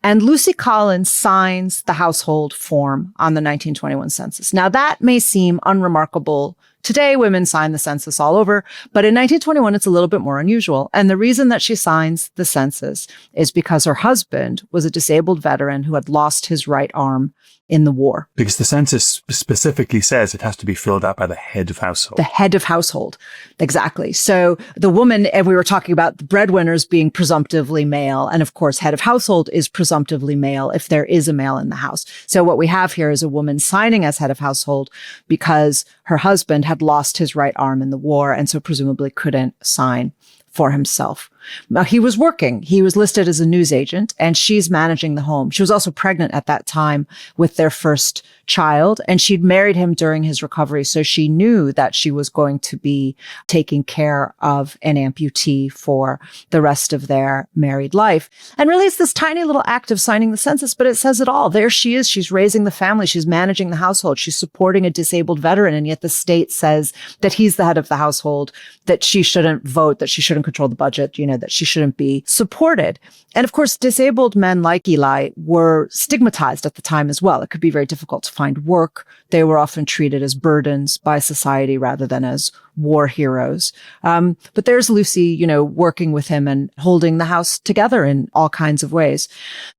And Lucy Collins signs the household form on the 1921 census. Now, that may seem unremarkable. Today, women sign the census all over, but in 1921, it's a little bit more unusual. And the reason that she signs the census is because her husband was a disabled veteran who had lost his right arm in the war. Because the census specifically says it has to be filled out by the head of household. The head of household. Exactly. So the woman, and we were talking about the breadwinners being presumptively male. And of course, head of household is presumptively male if there is a male in the house. So what we have here is a woman signing as head of household because her husband had lost his right arm in the war and so presumably couldn't sign for himself. Now, he was working. He was listed as a newsagent, and she's managing the home. She was also pregnant at that time with their first child, and she'd married him during his recovery. So she knew that she was going to be taking care of an amputee for the rest of their married life. And really, it's this tiny little act of signing the census, but it says it all. There she is. She's raising the family. She's managing the household. She's supporting a disabled veteran. And yet the state says that he's the head of the household, that she shouldn't vote, that she shouldn't control the budget, that she shouldn't be supported. And of course, disabled men like Eli were stigmatized at the time as well. It could be very difficult to find work. They were often treated as burdens by society rather than as war heroes. But there's Lucy, working with him and holding the house together in all kinds of ways.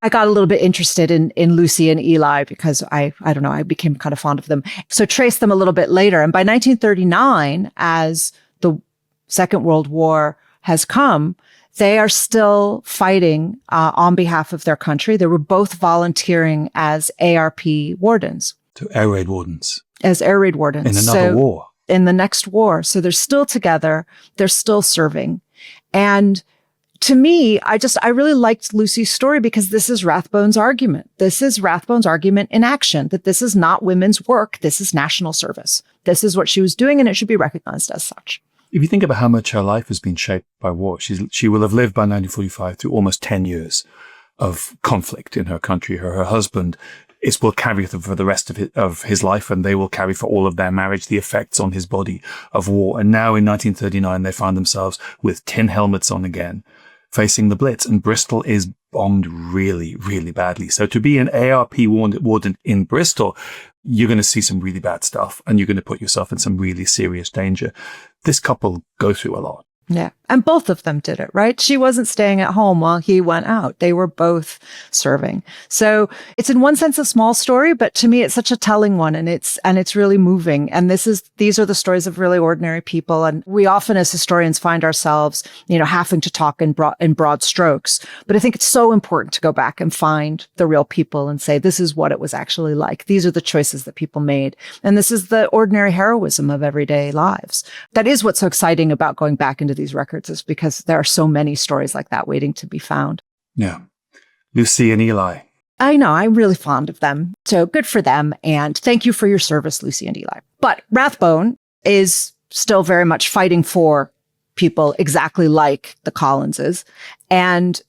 I got a little bit interested in Lucy and Eli because I don't know, I became kind of fond of them. So traced them a little bit later. And by 1939, as the Second World War has come, they are still fighting on behalf of their country. They were both volunteering as ARP wardens. So air raid wardens. As air raid wardens. In another war. In the next war. So they're still together. They're still serving. And to me, I really liked Lucy's story because this is Rathbone's argument. This is Rathbone's argument in action, that this is not women's work. This is national service. This is what she was doing, and it should be recognized as such. If you think about how much her life has been shaped by war, she will have lived by 1945 through almost 10 years of conflict in her country. Her husband will carry for the rest of his life, and they will carry for all of their marriage the effects on his body of war. And now in 1939, they find themselves with tin helmets on again, facing the Blitz, and Bristol is bombed really, really badly. So to be an ARP warden in Bristol, you're going to see some really bad stuff, and you're going to put yourself in some really serious danger. This couple go through a lot. Yeah. And both of them did it, right? She wasn't staying at home while he went out. They were both serving. So it's in one sense a small story, but to me, it's such a telling one, and it's really moving. And these are the stories of really ordinary people. And we often as historians find ourselves, having to talk in broad strokes. But I think it's so important to go back and find the real people and say, this is what it was actually like. These are the choices that people made. And this is the ordinary heroism of everyday lives. That is what's so exciting about going back into these records, is because there are so many stories like that waiting to be found. Yeah. Lucy and Eli. I know, I'm really fond of them. So good for them. And thank you for your service, Lucy and Eli. But Rathbone is still very much fighting for people exactly like the Collinses. And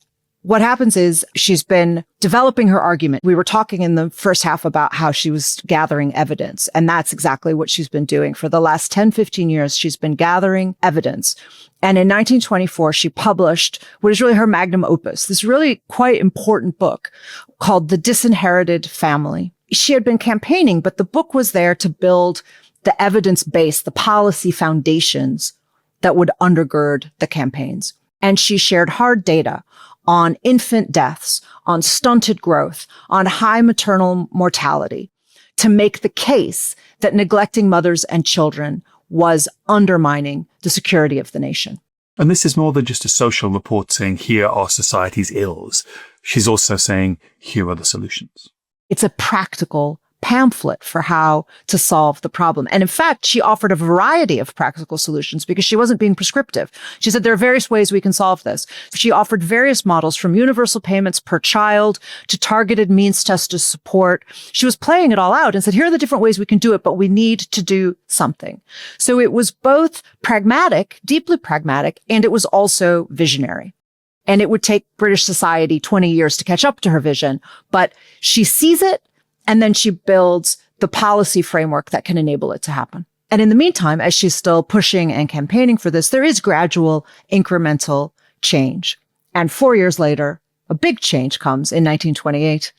what happens is she's been developing her argument. We were talking in the first half about how she was gathering evidence, and that's exactly what she's been doing. For the last 10, 15 years, she's been gathering evidence. And in 1924, she published what is really her magnum opus, this really quite important book called The Disinherited Family. She had been campaigning, but the book was there to build the evidence base, the policy foundations that would undergird the campaigns. And she shared hard data on infant deaths, on stunted growth, on high maternal mortality, to make the case that neglecting mothers and children was undermining the security of the nation. And this is more than just a social report saying, here are society's ills. She's also saying, here are the solutions. It's a practical pamphlet for how to solve the problem. And in fact, she offered a variety of practical solutions because she wasn't being prescriptive. She said, there are various ways we can solve this. She offered various models from universal payments per child to targeted means tested support. She was playing it all out and said, here are the different ways we can do it, but we need to do something. So it was both pragmatic, deeply pragmatic, and it was also visionary. And it would take British society 20 years to catch up to her vision, but she sees it. And then she builds the policy framework that can enable it to happen. And in the meantime, as she's still pushing and campaigning for this, there is gradual incremental change. And 4 years later, a big change comes in 1928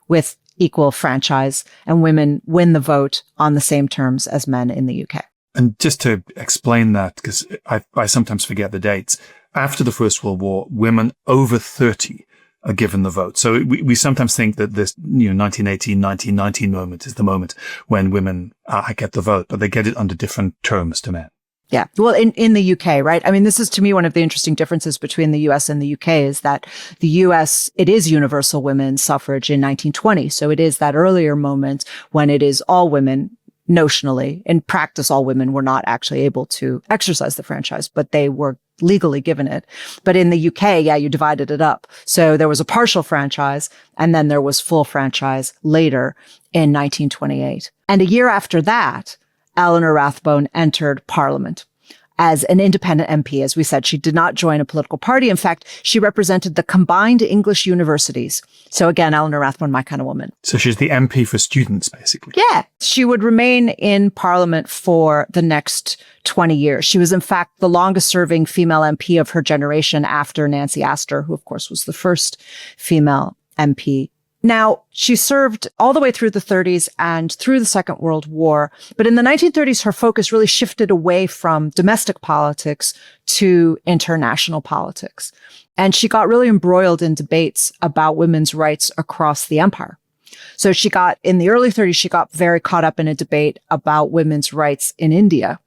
with equal franchise, and women win the vote on the same terms as men in the UK. And just to explain that, because I sometimes forget the dates, after the First World War, women over 30 are given the vote. So we sometimes think that this, 1918, 1919 moment is the moment when women get the vote, but they get it under different terms to men. Yeah. Well, in the UK, right? I mean, this is to me one of the interesting differences between the US and the UK is that the US, it is universal women's suffrage in 1920. So it is that earlier moment when it is all women notionally. In practice, all women were not actually able to exercise the franchise, but they were legally given it. But in the UK, you divided it up. So there was a partial franchise and then there was full franchise later in 1928. And a year after that, Eleanor Rathbone entered Parliament as an independent MP. As we said, she did not join a political party. In fact, she represented the combined English universities. So again, Eleanor Rathbone, my kind of woman. So she's the MP for students, basically. Yeah. She would remain in Parliament for the next 20 years. She was, in fact, the longest serving female MP of her generation after Nancy Astor, who, of course, was the first female MP. Now, she served all the way through the 30s and through the Second World War. But in the 1930s, her focus really shifted away from domestic politics to international politics. And she got really embroiled in debates about women's rights across the empire. So in the early 30s, she got very caught up in a debate about women's rights in India.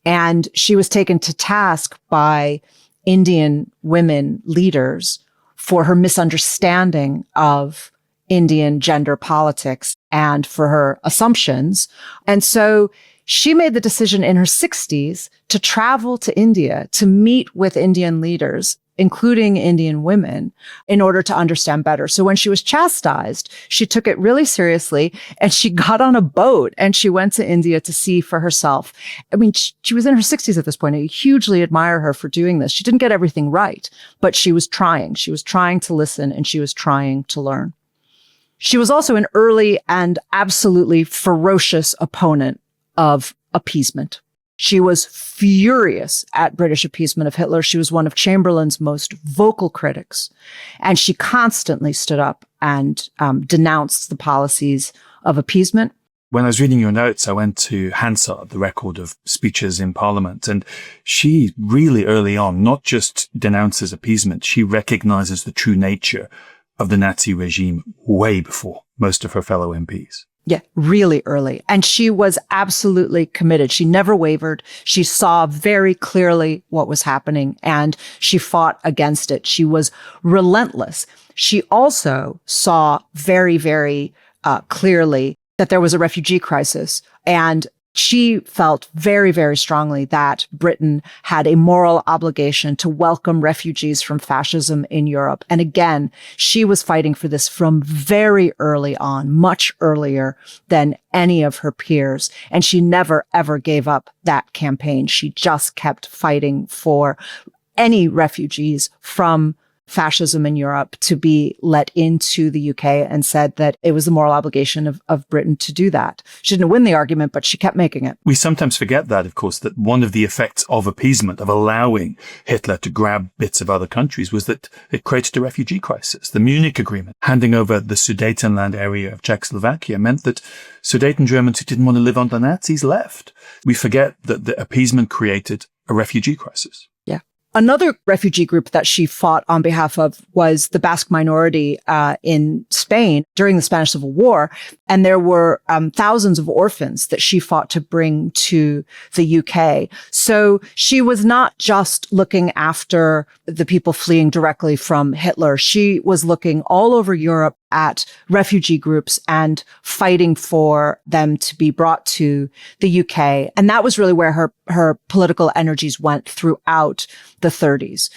And she was taken to task by Indian women leaders for her misunderstanding of Indian gender politics and for her assumptions. And so she made the decision in her 60s to travel to India to meet with Indian leaders, including Indian women, in order to understand better. So when she was chastised, she took it really seriously and she got on a boat and she went to India to see for herself. I mean, she was in her 60s at this point. I hugely admire her for doing this. She didn't get everything right, but she was trying. She was trying to listen and she was trying to learn. She was also an early and absolutely ferocious opponent of appeasement. She was furious at British appeasement of Hitler. She was one of Chamberlain's most vocal critics, and she constantly stood up and denounced the policies of appeasement. When I was reading your notes, I went to Hansard, the record of speeches in Parliament, and she really early on not just denounces appeasement, she recognizes the true nature of the Nazi regime way before most of her fellow MPs. Yeah, really early. And she was absolutely committed. She never wavered. She saw very clearly what was happening and she fought against it. She was relentless. She also saw very, very clearly that there was a refugee crisis and She felt very, very strongly that Britain had a moral obligation to welcome refugees from fascism in Europe. And again, she was fighting for this from very early on, much earlier than any of her peers. And she never, ever gave up that campaign. She just kept fighting for any refugees from fascism in Europe to be let into the UK, and said that it was the moral obligation of Britain to do that. She didn't win the argument, but she kept making it. We sometimes forget that, of course, that one of the effects of appeasement, of allowing Hitler to grab bits of other countries, was that it created a refugee crisis. The Munich Agreement, handing over the Sudetenland area of Czechoslovakia, meant that Sudeten Germans who didn't want to live under Nazis left. We forget that the appeasement created a refugee crisis. Yeah. Another refugee group that she fought on behalf of was the Basque minority in Spain during the Spanish Civil War. And there were thousands of orphans that she fought to bring to the UK. So she was not just looking after the people fleeing directly from Hitler. She was looking all over Europe at refugee groups and fighting for them to be brought to the UK. And that was really where her political energies went throughout the 30s.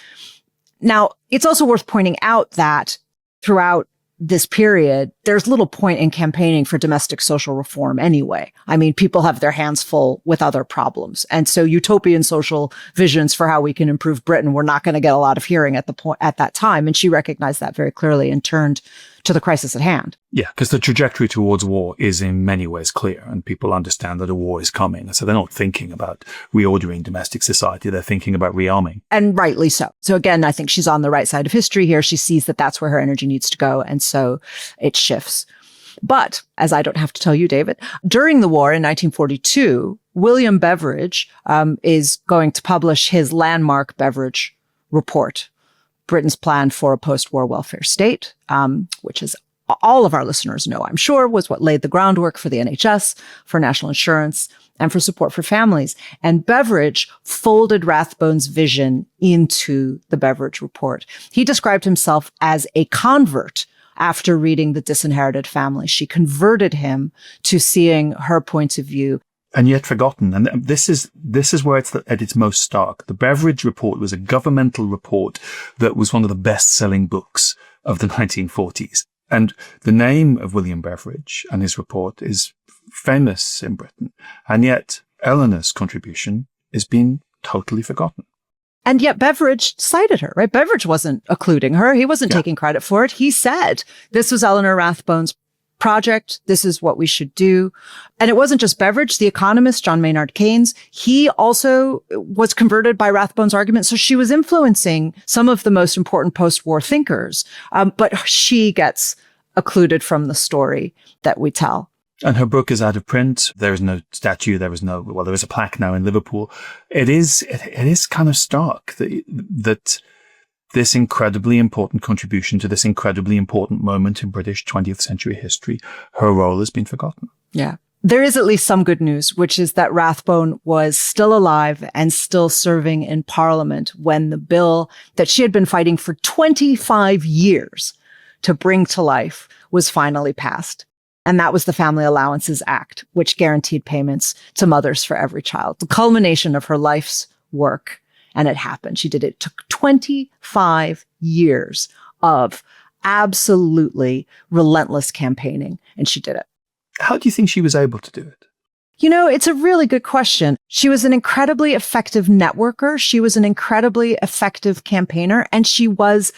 Now, it's also worth pointing out that throughout this period, there's little point in campaigning for domestic social reform anyway. I mean, people have their hands full with other problems. And so utopian social visions for how we can improve Britain were not going to get a lot of hearing at that time. And she recognized that very clearly and turned to the crisis at hand. Yeah, because the trajectory towards war is in many ways clear, and people understand that a war is coming. So they're not thinking about reordering domestic society. They're thinking about rearming. And rightly so. So again, I think she's on the right side of history here. She sees that that's where her energy needs to go. And so it shifts. But as I don't have to tell you, David, during the war in 1942, William Beveridge is going to publish his landmark Beveridge Report, Britain's plan for a post-war welfare state, which is all of our listeners know, I'm sure, was what laid the groundwork for the NHS, for national insurance, and for support for families. And Beveridge folded Rathbone's vision into the Beveridge Report. He described himself as a convert after reading The Disinherited Family. She converted him to seeing her point of view. And yet forgotten. And this is where it's at its most stark. The Beveridge Report was a governmental report that was one of the best-selling books of the 1940s. And the name of William Beveridge and his report is famous in Britain. And yet Eleanor's contribution is being totally forgotten. And yet Beveridge cited her, right? Beveridge wasn't occluding her. He wasn't taking credit for it. He said, this was Eleanor Rathbone's project. This is what we should do. And it wasn't just Beveridge. The economist, John Maynard Keynes, he also was converted by Rathbone's argument. So she was influencing some of the most important post-war thinkers. But she gets occluded from the story that we tell. And her book is out of print. There is no statue. There is a plaque now in Liverpool. It is kind of stark that this incredibly important contribution to this incredibly important moment in British 20th century history, her role has been forgotten. Yeah. There is at least some good news, which is that Rathbone was still alive and still serving in Parliament when the bill that she had been fighting for 25 years to bring to life was finally passed. And that was the Family Allowances Act, which guaranteed payments to mothers for every child, the culmination of her life's work. And it happened. She did it. It took 25 years of absolutely relentless campaigning, and she did it. How do you think she was able to do it? You know, it's a really good question. She was an incredibly effective networker. She was an incredibly effective campaigner. And she was,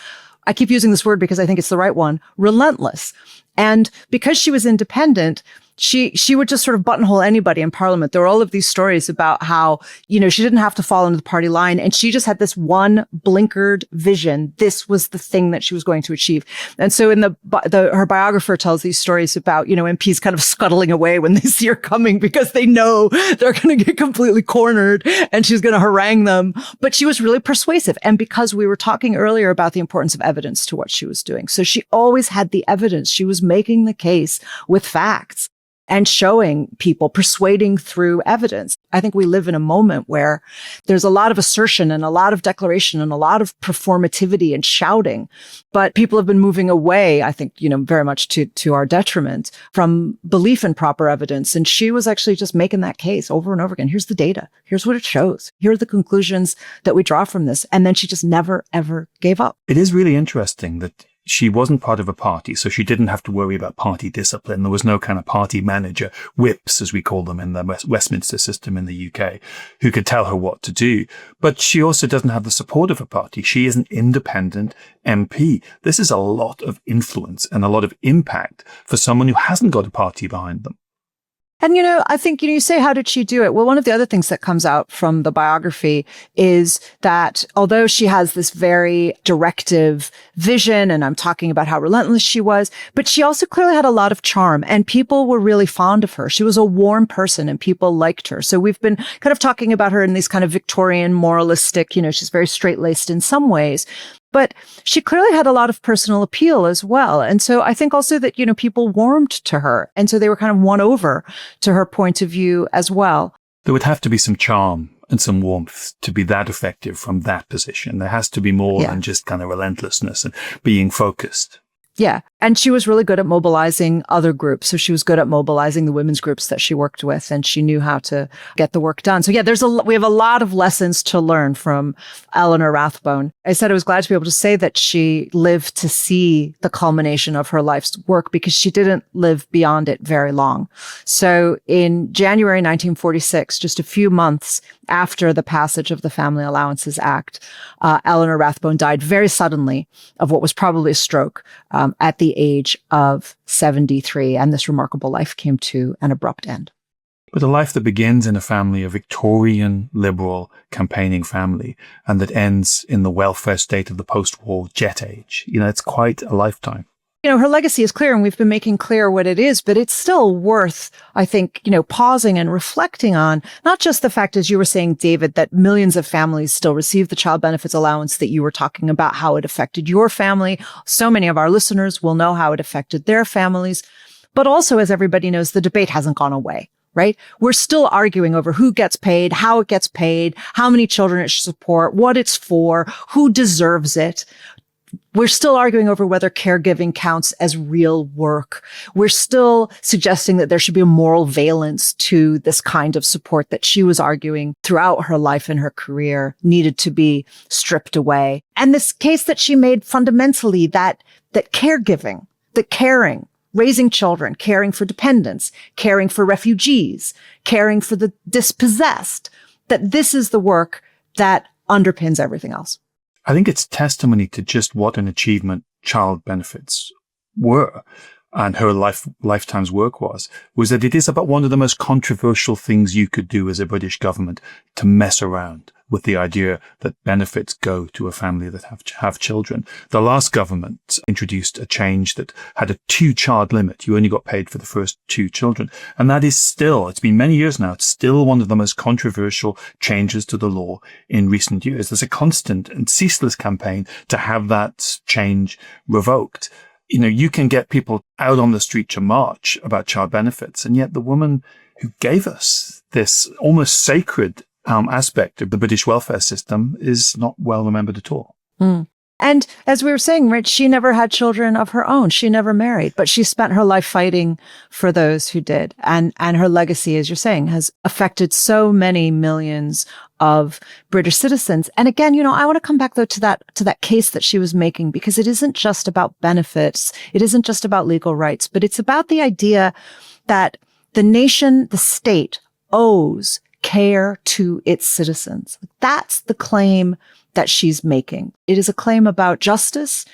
I keep using this word because I think it's the right one, relentless. And because she was independent, she would just sort of buttonhole anybody in Parliament. There were all of these stories about how, you know, she didn't have to fall into the party line, and she just had this one blinkered vision. This was the thing that she was going to achieve. And so in her biographer tells these stories about, you know, MPs kind of scuttling away when they see her coming because they know they're going to get completely cornered and she's going to harangue them. But she was really persuasive. And because we were talking earlier about the importance of evidence to what she was doing. So she always had the evidence. She was making the case with facts. and showing people, persuading through evidence. I think we live in a moment where there's a lot of assertion and a lot of declaration and a lot of performativity and shouting, but people have been moving away, I think, very much to our detriment from belief in proper evidence. And she was actually just making that case over and over again. Here's the data. Here's what it shows. Here are the conclusions that we draw from this. And then she just never, ever gave up. It is really interesting that she wasn't part of a party, so she didn't have to worry about party discipline. There was no kind of party manager, whips, as we call them in the Westminster system in the UK, who could tell her what to do. But she also doesn't have the support of a party. She is an independent MP. This is a lot of influence and a lot of impact for someone who hasn't got a party behind them. And, I think, you say, how did she do it? Well, one of the other things that comes out from the biography is that although she has this very directive vision, and I'm talking about how relentless she was, but she also clearly had a lot of charm and people were really fond of her. She was a warm person and people liked her. So we've been kind of talking about her in these kind of Victorian moralistic, she's very straight-laced in some ways. But she clearly had a lot of personal appeal as well. And so I think also that, people warmed to her. And so they were kind of won over to her point of view as well. There would have to be some charm and some warmth to be that effective from that position. There has to be more than just kind of relentlessness and being focused. Yeah. And she was really good at mobilizing other groups. So she was good at mobilizing the women's groups that she worked with, and she knew how to get the work done. So yeah, we have a lot of lessons to learn from Eleanor Rathbone. I said I was glad to be able to say that she lived to see the culmination of her life's work because she didn't live beyond it very long. So in January 1946, just a few months after the passage of the Family Allowances Act, Eleanor Rathbone died very suddenly of what was probably a stroke at the age of 73. And this remarkable life came to an abrupt end. But a life that begins in a family, a Victorian, liberal, campaigning family, and that ends in the welfare state of the post-war jet age. It's quite a lifetime. Her legacy is clear and we've been making clear what it is, but it's still worth, I think, pausing and reflecting on not just the fact, as you were saying, David, that millions of families still receive the child benefits allowance that you were talking about, how it affected your family. So many of our listeners will know how it affected their families. But also, as everybody knows, the debate hasn't gone away. Right? We're still arguing over who gets paid, how it gets paid, how many children it should support, what it's for, who deserves it. We're still arguing over whether caregiving counts as real work. We're still suggesting that there should be a moral valence to this kind of support that she was arguing throughout her life and her career needed to be stripped away. And this case that she made fundamentally that caregiving, that caring, raising children, caring for dependents, caring for refugees, caring for the dispossessed, that this is the work that underpins everything else. I think it's testimony to just what an achievement child benefits were and her lifetime's work was that it is about one of the most controversial things you could do as a British government, to mess around with the idea that benefits go to a family that have children. The last government introduced a change that had a 2-child limit. You only got paid for the first 2 children. And that is still, it's been many years now, it's still one of the most controversial changes to the law in recent years. There's a constant and ceaseless campaign to have that change revoked. You can get people out on the street to march about child benefits, and yet the woman who gave us this almost sacred aspect of the British welfare system is not well remembered at all. Mm. And as we were saying, Rich, she never had children of her own. She never married, but she spent her life fighting for those who did. And her legacy, as you're saying, has affected so many millions of British citizens. And again, I want to come back though to that case that she was making, because it isn't just about benefits. It isn't just about legal rights, but it's about the idea that the nation, the state, owes care to its citizens. That's the claim that she's making. It is a claim about justice,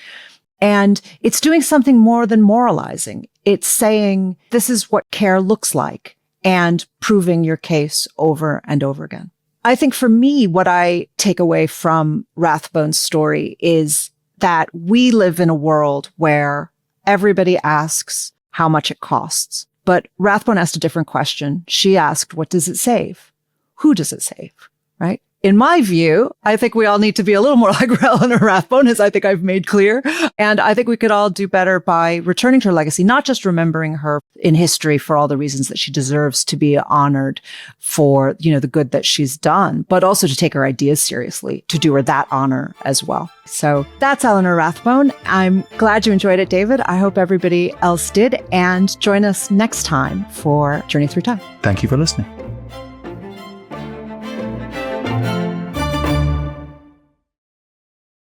and it's doing something more than moralizing. It's saying this is what care looks like and proving your case over and over again. I think for me, what I take away from Rathbone's story is that we live in a world where everybody asks how much it costs. But Rathbone asked a different question. She asked, what does it save? Who does it save? Right? in my view, I think we all need to be a little more like Eleanor Rathbone, as I think I've made clear. And I think we could all do better by returning to her legacy, not just remembering her in history for all the reasons that she deserves to be honored for, the good that she's done, but also to take her ideas seriously, to do her that honor as well. So that's Eleanor Rathbone. I'm glad you enjoyed it, David. I hope everybody else did. And join us next time for Journey Through Time. Thank you for listening.